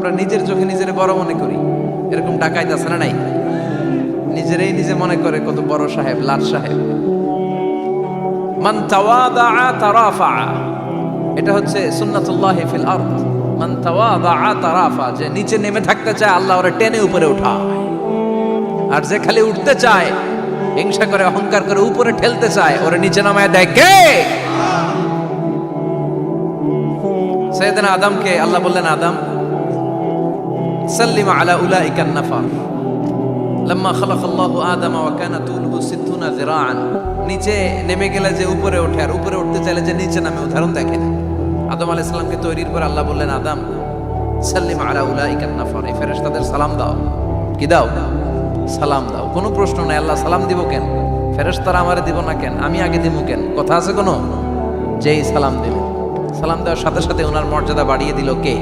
আমরা নিজের চোখে নিজের বড় মনে করি, এরকম ডাকাইত আছে না নাই? নিজেরাই নিজে মনে করে কত বড় সাহেব, লাট সাহেব। মান তাওয়াদা তারাফা, এটা হচ্ছে সুন্নাতুল্লাহি ফিল আরদ। মান তাওয়াদা তারাফা, যে নিচে নেমে থাকতে চায় আল্লাহ ওরে টেনে উপরে উঠায়, আর যে খালি উঠতে চায়, হিংসা করে অহংকার করে উপরে ঠেলতে চায়, ওরে নিচে নামায় দেয় কে? সাইয়েদনা আদমকে আল্লাহ বললেন, আদম সাল্লিম আলা উলাইকান নাফার লাম্মা খালাকাল্লাহু আদম ওয়া কানা তুলহু 60 যিরাআন। নিচে নেমে গেলে যে উপরে ওঠে, আর উপরে উঠতে চাইলে যে নিচে নামে, উদাহরণ দেখেন। আদম আলাইহিস সালামকে তৈরির পর আল্লাহ বললেন, আদম সাল্লিম আলা উলাইকান নাফার, এই ফেরেশতাদের সালাম দাও। কি দাও? সালাম দাও। কোনো প্রশ্ন নাই, আল্লাহ সালাম দিব কেন? ফেরেশতারা আমারে দিব না কেন? আমি আগে দিব কেন? কথা আছে কোনো? যেই সালাম দিলেন, সালাম দেওয়ার সাথে সাথে ওনার মর্যাদা বাড়িয়ে দিল কে?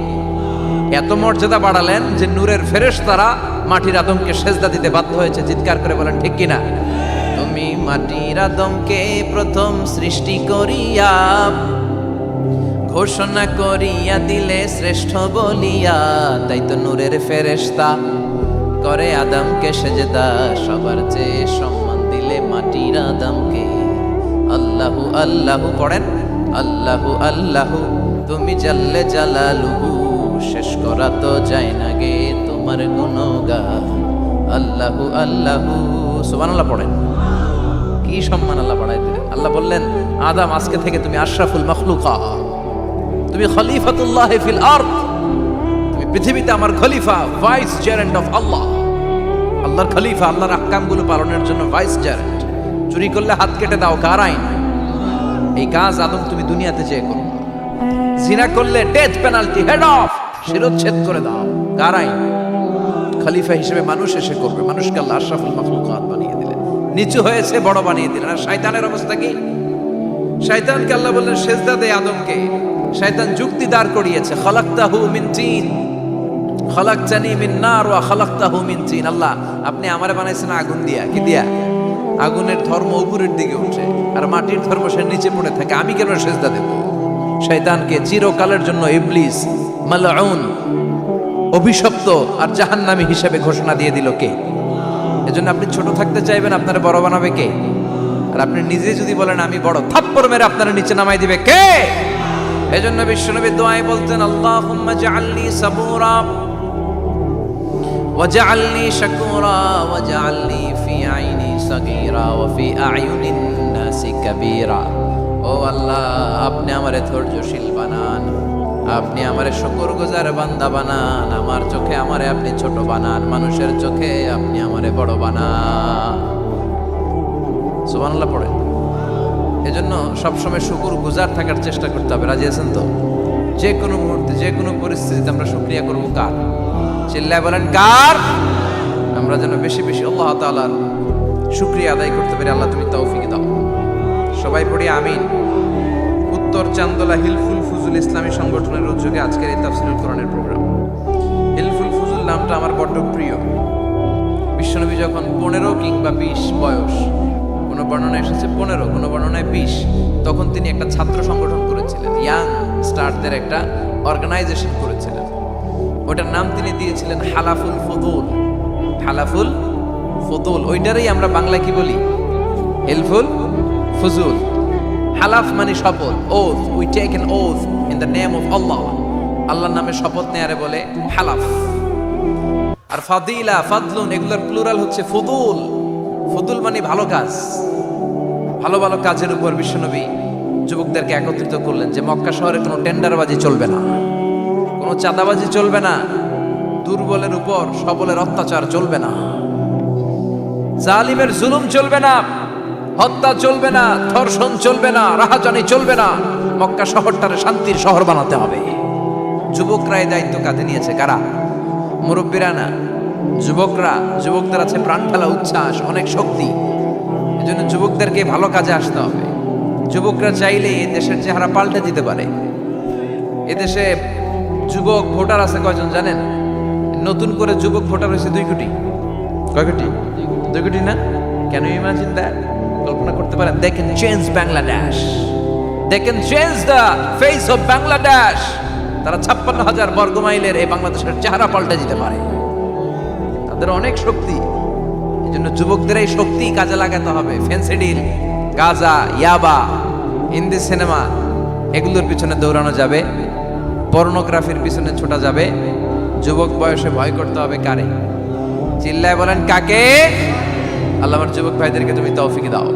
এত মর্যাদা বাড়ালেন যে নূরের ফেরেশতারা মাটির আদমকে সেজদা দিতে বাধ্য হয়েছে। চিৎকার করে বলেন ঠিক কিনা? তুমি মাটির আদমকে প্রথম সৃষ্টি করিয়া ঘোষণা করিয়া দিলে শ্রেষ্ঠ বলিয়া, তাই তো নূরের ফেরেশতা করে আদমকে সেজদা। সবার চেয়ে সম্মান দিলে মাটির আদমকে। আল্লাহু আল্লাহু পড়েন, আল্লাহু আল্লাহু তুমি জাল্লে জালালুহু, শেষ করা তো যায় না গে তোমার গুণগান। আল্লাহু আল্লাহু, সুবহানাল্লাহ পড়েন। কি সম্মান আল্লাহ বাড়াই দিলেন। আল্লাহ বললেন, আদম আজকে থেকে তুমি আশরাফুল মাখলুকাত, তুমি খলিফাতুল্লাহ ফিল আরদ, তুমি পৃথিবীতে আমার খলিফা, ভাইস চেয়ারেন্ট অফ আল্লাহ। আল্লাহর খলিফা, আল্লাহর আহকামগুলো পালনের জন্য ভাইস চেয়ারেন্ট। চুরি করলে হাত কেটে দাও, কার আইন? এই কাজ আদম তুমি দুনিয়াতে চেয়ে করো। জিনা করলে ডেথ পেনাল্টি, হেড অফ, শিরচ্ছেদ করে দাও, কার আইন? খলিফা হিসেবে মানুষ এসে করবে। মানুষকে আল্লাহ আশরাফুল মাখলুকাত বানিয়ে দিলেন, নিচু হয়েছে বড় বানিয়ে দিলেন। আর শয়তানের অবস্থা কি? শয়তানকে আল্লাহ বললেন সেজদা দে আদমকে। শয়তান যুক্তি দাঁড় করিয়েছে, খালাকতাহু মিন তিন খালাকতানি মিন নার ওয়া খালাকতাহু মিন তিন। আল্লাহ আপনি আমারে বানাইছেন আগুন দিয়া। কি দিয়া? আগুনের ধর্ম উপরের দিকে উঠে, আর মাটির ধর্ম সে নিচে পড়ে থাকে, আমি কেন সেজদা দেব? শয়তানকে চিরকালের জন্য ইবলিস মালউন, অভিশপ্ত আর জাহান্নামী হিসেবে ঘোষণা দিয়ে দিল কে? এজন্য আপনি ছোট থাকতে চাইবেন, আপনারা বড় বানাবে কে? আর আপনি নিজে যদি বলেন আমি বড়, থাপ্পড় মেরে আপনারা নিচে নামাই দিবে কে? এজন্য বিশ্বনবী দোয়ায় বলতেন, আল্লাহুম্মা জাআলনি সাবুরা ওয়াজআলনি শাকুরা ওয়াজআলনি ফি আইনি সাগীরা ওয়া ফি আ'য়ুনিন নাসি কাবীরা। ও আল্লাহ, আপনি আমারে ধৈর্যশীল বানান, আপনি আমারে শুকরগুজার বান্দা বানান, আমার চোখে আমারে আপনি ছোট বানান, মানুষের চোখে আপনি আমারে বড় বানান। সুবহানাল্লাহ পড়ে। এজন্য সবসময় শুকরগুজার থাকার চেষ্টা করতে হবে। রাজি আছেন তো? যে কোনো মুহূর্তে, যে কোনো পরিস্থিতিতে আমরা শুকরিয়া করবো কার? চিল্লায় বলেন কার? আমরা যেন বেশি বেশি আল্লাহ তাআলার শুকরিয়া আদায় করতে পারি। আল্লাহ তুমি তৌফিক দাও। সবাই পড়ি আমিন। উত্তর চান্দোলা হিলফুল ফুজুল ইসলামী সংগঠনের উদ্যোগে আজকের এই তাফসীরুল কোরআনের প্রোগ্রাম। হিলফুল ফুজুল নামটা আমার বড্ড প্রিয়। বিশ্বনবী যখন 15 কিংবা 20 বয়স, কোনো বর্ণনায় এসেছে 15, কোনো বর্ণনায় 20, তখন তিনি একটা ছাত্র সংগঠন করেছিলেন, ইয়াং স্টারদের একটা অর্গানাইজেশন করেছিলেন। ওটার নাম তিনি দিয়েছিলেন হালাফুল ফুদুল। হালাফুল ফুদুল, ওইটারই আমরা বাংলায় কি বলি? হিলফুল ফুজুল। হালাফ মানে শপথ, oath, we take an oath in the name of Allah. আল্লাহর নামে শপথ নেয়ারে বলে হালাফ। আর ফাদিলা, ফাদলুন, এগুলোর প্লুরাল হচ্ছে ফুদুল। ফুদুল মানে ভালো কাজ। ভালো ভালো কাজের উপর বিশ্বনবী যুবকদেরকে একত্রিত করলেন যে মক্কা শহরে কোনো টেন্ডারবাজি চলবে না, কোনো চাঁদাবাজি চলবে না, দুর্বলের উপর সবলের অত্যাচার চলবে না, জালিমের জুলুম চলবে না, হত্যা চলবে না, ধর্ষণ চলবে না, রাহাজানি চলবে না। মক্কা শহরটারে শান্তির শহর বানাতে হবে। যুবকরা এই দায়িত্ব কাঁধে নিয়েছে। কারা? মুরব্বীরা না, যুবকরা। যুবকদের আছে প্রাণ ঢালা উচ্ছ্বাস, অনেক শক্তি। এজন্য যুবকদেরকে ভালো কাজে আসতে হবে। যুবকরা চাইলে এই দেশের চেহারা পাল্টে দিতে পারে। এদেশে যুবক ভোটার আছে কয়জন জানেন? নতুন করে যুবক ভোটার হয়েছে 2 কোটি। কয় কোটি? 2 কোটি না? Can you imagine that? কল্পনা করতে পারেন? They can change Bangladesh, they can change the face of Bangladesh. তারা 56,000 বর্গ মাইলের এই বাংলাদেশের চেহারা পাল্টে দিতে পারে। তাদের অনেক শক্তি। এই জন্য যুবকদের এই শক্তি কাজে লাগাতে হবে। ফেন্সিডিল, গাঁজা, ইয়াবা, হিন্দি সিনেমা এগুলোর পিছনে দৌড়ানো যাবে, পর্নোগ্রাফির পিছনে ছোটা যাবে। যুবক বয়সে ভয় করতে হবে কারে? চিল্লায় বলেন কাকে? আল্লাহ আমার যুবক ভাইদেরকে তুমি তৌফিক দাও।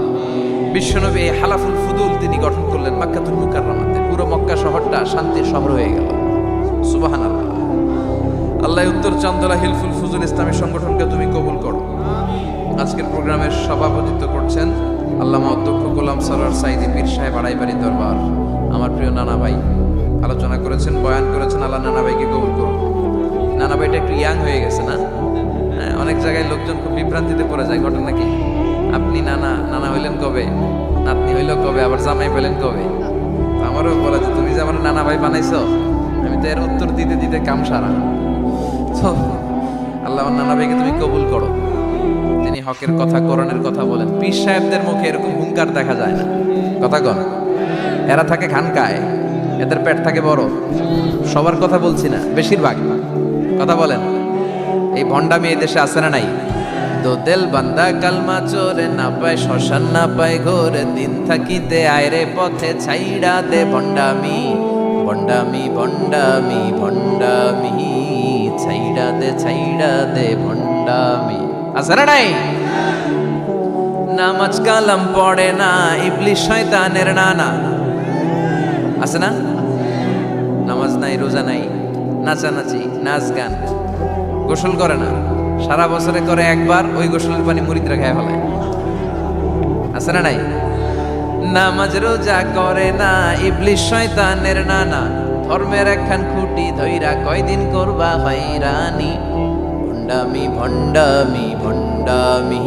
বিশ্বনবী এই হালাফুল ফুদুল তিনি গঠন করলেন মক্কাতুল মুকাররমাতে। পুরো মক্কা শহরটা শান্তির শহর হয়ে গেল। সুবহানাল্লাহ। আল্লাহ উত্তর চান্দলা হিলফুল ফুজুল ইসলামী সংগঠনকে তুমি কবুল করো। আজকের প্রোগ্রামের সভাপতিত্ব করছেন আল্লামা অধ্যক্ষ গোলাম সরোয়ার সাইদি পীর সাহেব আড়াইবাড়ি দরবার। আমার প্রিয় নানা ভাই আলোচনা করেছেন, বয়ান করেছেন। আল্লাহ নানা ভাইকে কবুল করুন। নানা ভাইটা একটু ইয়াং হয়ে গেছে না? হ্যাঁ, অনেক জায়গায় লোকজন খুব বিভ্রান্তিতে পড়ে যায়। ঘটনা কি? আপনি নানা হইলেন কবে, নাতনি হইল কবে, আবার জামাই পেলেন কবে? আমারও বলা যে তুমি যে আমার নানা ভাই বানাইছো, আমি তো এর উত্তর দিতে দিতে কাম সারা। তো আল্লাহ আমার নানা ভাইকে তুমি কবুল করো। তিনি হকের কথা, কোরআনের কথা বলেন। পীর সাহেবদের মুখে এরকম হুঙ্কার দেখা যায় না। কথা কন। এরা থাকে খানকায়, এদের পেট থাকে বড়। সবার কথা বলছি না, বেশিরভাগ কথা বলেন। এই ভণ্ডামি এই দেশে আছে না নাই? তো দেল বান্দা কালমা চোরে না পায় শ্মশান না পায় ঘোরে, দিন থাকিতে আয়রে পথে ছাইড়া দে ভণ্ডামি ভণ্ডামি ভণ্ডামি ভণ্ডামি, ছাইড়া দে ভণ্ডামি। আছে না নাই? নামাজ কালাম পড়ে না, ইবলিশ শয়তানের নানা। আছে না? নামাজ নাই, রোজা নাই, নাচানাচি, নাচ গান, গোসল করে না, সারা বছরে করে একবার, ওই গোসলের পানি মুরিদরা খেয়ে ফেলায়। আছে না নাই? নামাজ রোজা করে না, ইবলিশ শয়তানের নানা, ধর্মের একখান খুঁটি ধইরা কয়দিন করবা হয়রানি, ভণ্ডামি ভণ্ডামি ভণ্ডামি,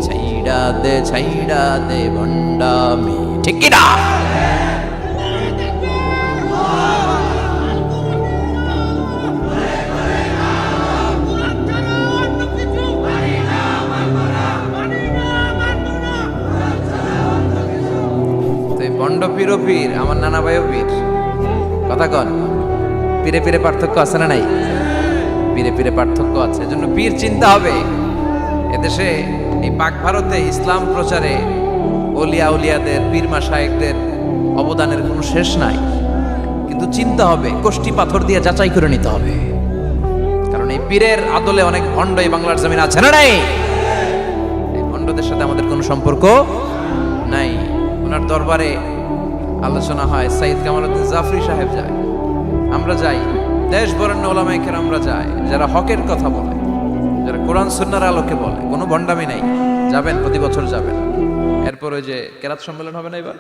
ছাইড়া দে ভণ্ডামি। ঠিক কি না? ভণ্ড পীরও পীর, আমার নানা ভাইও পীর। কথা কন। পীরে পীরে পার্থক্য আছে না নাই? পীরে পীরে পার্থক্য আছে। এজন্য পীর চিন্তা হবে। এদেশে এই পাক ভারতে ইসলাম প্রচারে ওলিয়া উলিয়াদের, পীর মাশায়েখদের অবদানের কোনো শেষ নাই। কিন্তু চিন্তা হবে, কোষ্টি পাথর দিয়ে যাচাই করে নিতে হবে। কারণ এই পীরের আদলে অনেক ভণ্ড এই বাংলার জমিন আছে না নাই? এই ভণ্ডদের সাথে আমাদের কোনো সম্পর্ক নাই। ওনার দরবারে আলোচনা হয়, সাইদ কামালউদ্দিন জাফরি সাহেব যায়, আমরা যাই, দেশ বরেণ্য ওলামায়ে কেরামরা যায়, যারা হকের কথা বলে, যারা কোরআন সুন্নাহর আলোকে বলে। কোনো ভণ্ডামি নাই। যাবেন, প্রতি বছর যাবেন। এরপর ওই যে কেরাত সম্মেলন হবে না এবার।